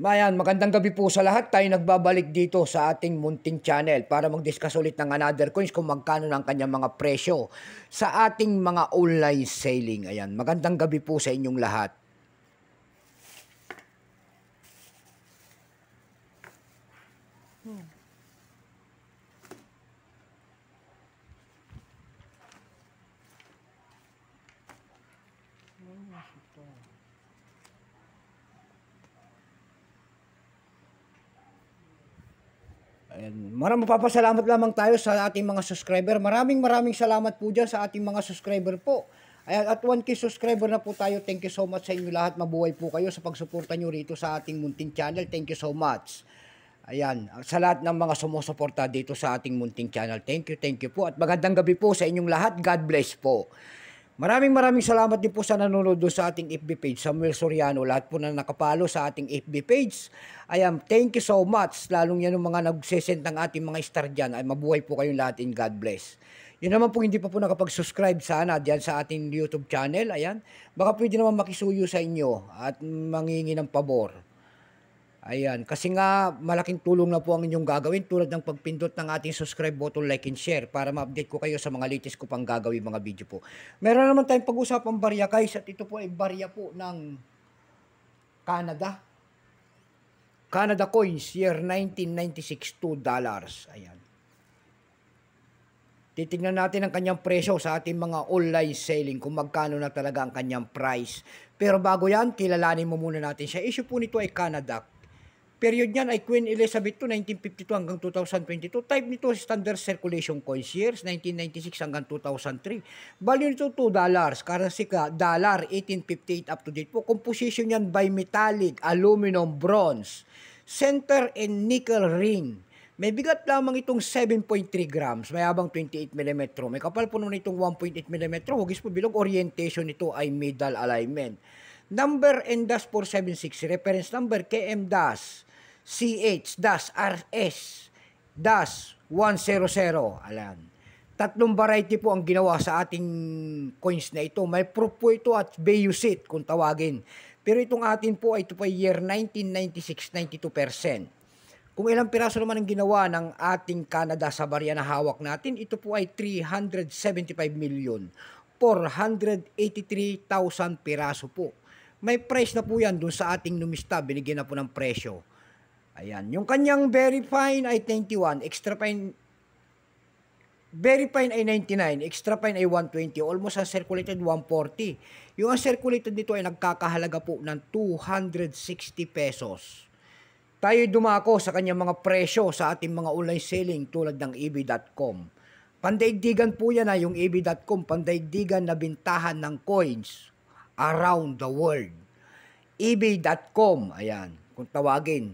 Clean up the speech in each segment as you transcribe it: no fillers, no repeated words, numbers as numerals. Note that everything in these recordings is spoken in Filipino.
Mayan, magandang gabi po sa lahat. Tayo nagbabalik dito sa ating munting channel para mag-discuss ulit ng another coins kung magkano ng kanyang mga presyo sa ating mga online selling. Ayan, magandang gabi po sa inyong lahat. Ayan, mapapasalamat lamang tayo sa ating mga subscriber. Maraming salamat po dyan sa ating mga subscriber po. Ayan, at 1K subscriber na po tayo. Thank you so much sa inyo lahat. Mabuhay po kayo sa pagsuporta nyo rito sa ating munting channel. Thank you so much. Ayan, sa lahat ng mga sumusuporta dito sa ating munting channel. Thank you po. At magandang gabi po sa inyong lahat. God bless po. Maraming salamat din po sa nanonood sa ating FB page, Samuel Soriano. Lahat po na nakapalo sa ating FB page. Ayan, thank you so much. Lalong yan yung mga nagsesend ng ating mga star dyan. Ay mabuhay po kayong lahat in God bless. Yun naman po hindi pa po nakapag-subscribe sana dyan sa ating YouTube channel. Ayan, baka pwede naman makisuyo sa inyo at mangingi ng pabor. Ayan, kasi nga malaking tulong na po ang inyong gagawin tulad ng pagpindot ng ating subscribe button, like and share para ma-update ko kayo sa mga latest ko pang gagawin mga video po. Meron naman tayong pag-usapang barya guys at ito po ay barya po ng Canada. Canada coins year 1996, $2. Ayan. Titingnan natin ang kanyang presyo sa ating mga online selling kung magkano na talaga ang kanyang price. Pero bago yan, kilalanin mo muna natin siya. Issue po nito ay Canada. Period niyan ay Queen Elizabeth II, 1952 hanggang 2022. Type nito standard circulation coins years, 1996 hanggang 2003. Value nito $2. Currency ka, dollar, 1858 up to date po. Composition niyan by metallic, aluminum, bronze, center and nickel ring. May bigat lamang itong 7.3 grams, may habang 28 mm. May kapal po naman itong 1.8 mm. Hugis po bilog, orientation nito ay middle alignment. Number and dash 476, reference number KM-CH-RS-100. Alam. Tatlong variety po ang ginawa sa ating coins na ito. May proof po ito at Bayusit kung tawagin. Pero itong atin po ay ito po year 1996, 92%. Kung ilang piraso naman ang ginawa ng ating Canada sa barya na hawak natin, ito po ay 375,483,000 piraso po. May price na po yan dun sa ating numista, binigyan na po ng presyo. Ayan, yung kanyang very fine ay 91, extra fine, very fine ay 99, extra fine ay 120, almost uncirculated 140. Yung uncirculated dito ay nagkakahalaga po ng 260 pesos. Tayo dumako sa kanyang mga presyo sa ating mga online selling tulad ng ebay.com. Pandaigdigan po yan yung ebay.com, pandaigdigan na bintahan ng coins around the world. ebay.com, ayan, kung tawagin.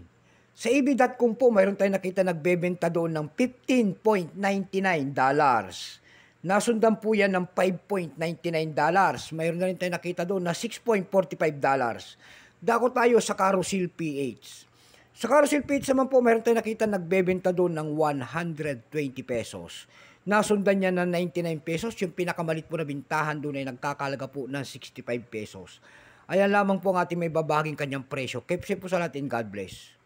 Sa ebay.com po, mayroon tayong nakita nagbebenta doon ng $15.99. Nasundan po yan ng $5.99. Mayroon na rin tayong nakita doon na $6.45. Dako tayo sa Carousel PH. Sa Carousel PH naman po, mayroon tayong nakita nagbebenta doon ng 120 pesos. Nasundan niya ng 99 pesos. Yung pinakamalit po na bintahan doon ay nagkakalaga po ng 65 pesos. Ayan lamang po ang ating may babaging kanyang presyo. Keep safe po sa natin. God bless.